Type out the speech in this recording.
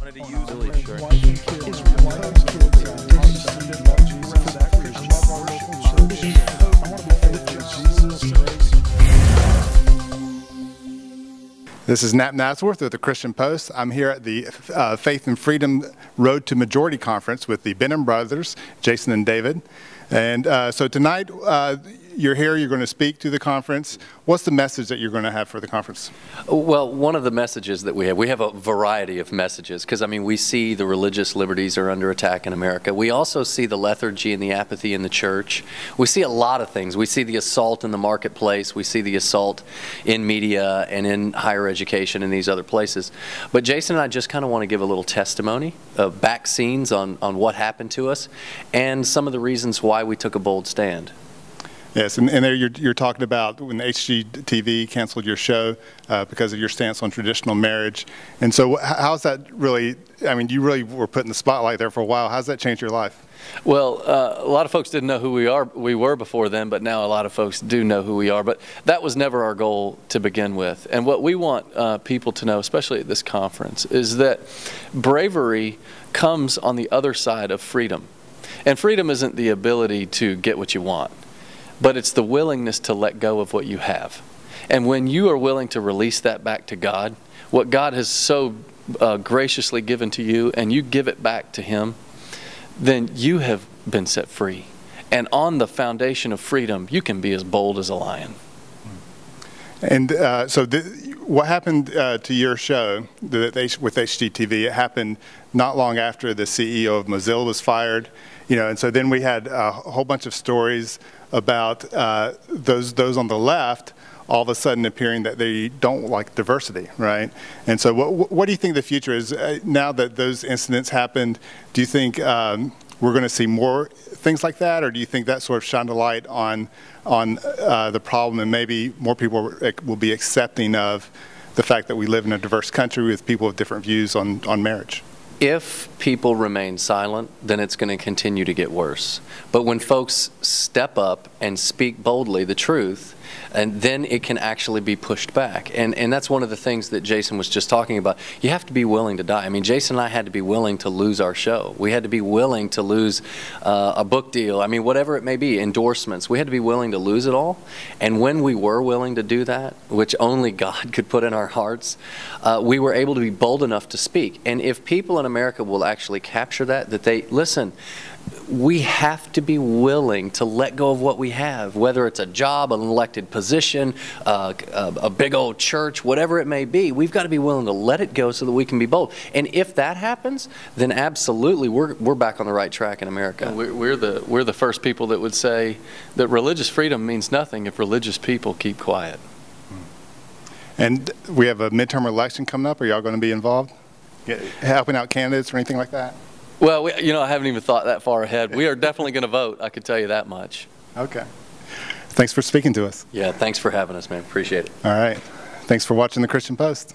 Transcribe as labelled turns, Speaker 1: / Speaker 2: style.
Speaker 1: Wanted to use really sure.
Speaker 2: This is Nat Nadsworth with the Christian Post. I'm here at the Faith and Freedom Road to Majority Conference with the Benham brothers, Jason and David. And so tonight, you're here, you're going to speak to the conference. What's the message that you're going to have for the conference?
Speaker 1: Well, one of the messages that we have a variety of messages, because I mean, we see the religious liberties are under attack in America. We also see the lethargy and the apathy in the church. We see a lot of things. We see the assault in the marketplace. We see the assault in media and in higher education and these other places. But Jason and I just kind of want to give a little testimony of back scenes on what happened to us and some of the reasons why we took a bold stand.
Speaker 2: Yes, and there you're talking about when HGTV canceled your show because of your stance on traditional marriage. And so how's that really, I mean, you really were put in the spotlight there for a while. How's that changed your life?
Speaker 1: Well, a lot of folks didn't know who we were before then, but now a lot of folks do know who we are. But that was never our goal to begin with. And what we want people to know, especially at this conference, is that bravery comes on the other side of freedom. And freedom isn't the ability to get what you want, but it's the willingness to let go of what you have. And when you are willing to release that back to God, what God has so graciously given to you, and you give it back to Him, then you have been set free. And on the foundation of freedom, you can be as bold as a lion.
Speaker 2: And so what happened to your show with HGTV? It happened not long after the CEO of Mozilla was fired, you know, and so then we had a whole bunch of stories about those on the left all of a sudden appearing that they don't like diversity, right? And so what do you think the future is? Now that those incidents happened, do you think we're going to see more things like that, or do you think that sort of shined a light on the problem, and maybe more people will be accepting of the fact that we live in a diverse country with people with different views on marriage?
Speaker 1: If people remain silent, then it's going to continue to get worse. But when folks step up and speak boldly the truth, and then it can actually be pushed back. And that's one of the things that Jason was just talking about. You have to be willing to die. I mean, Jason and I had to be willing to lose our show. We had to be willing to lose a book deal. I mean, whatever it may be, endorsements. We had to be willing to lose it all. And when we were willing to do that, which only God could put in our hearts, we were able to be bold enough to speak. And if people in America will actually capture that they, listen, we have to be willing to let go of what we have, whether it's a job, an elected position, a big old church, whatever it may be. We've got to be willing to let it go so that we can be bold. And if that happens, then absolutely we're back on the right track in America. We're the first people that would say that religious freedom means nothing if religious people keep quiet.
Speaker 2: And we have a midterm election coming up. Are y'all going to be involved? Helping out candidates or anything like that?
Speaker 1: Well, you know, I haven't even thought that far ahead. We are definitely going to vote, I can tell you that much.
Speaker 2: Okay. Thanks for speaking to us.
Speaker 1: Yeah, thanks for having us, man. Appreciate it.
Speaker 2: All right. Thanks for watching the Christian Post.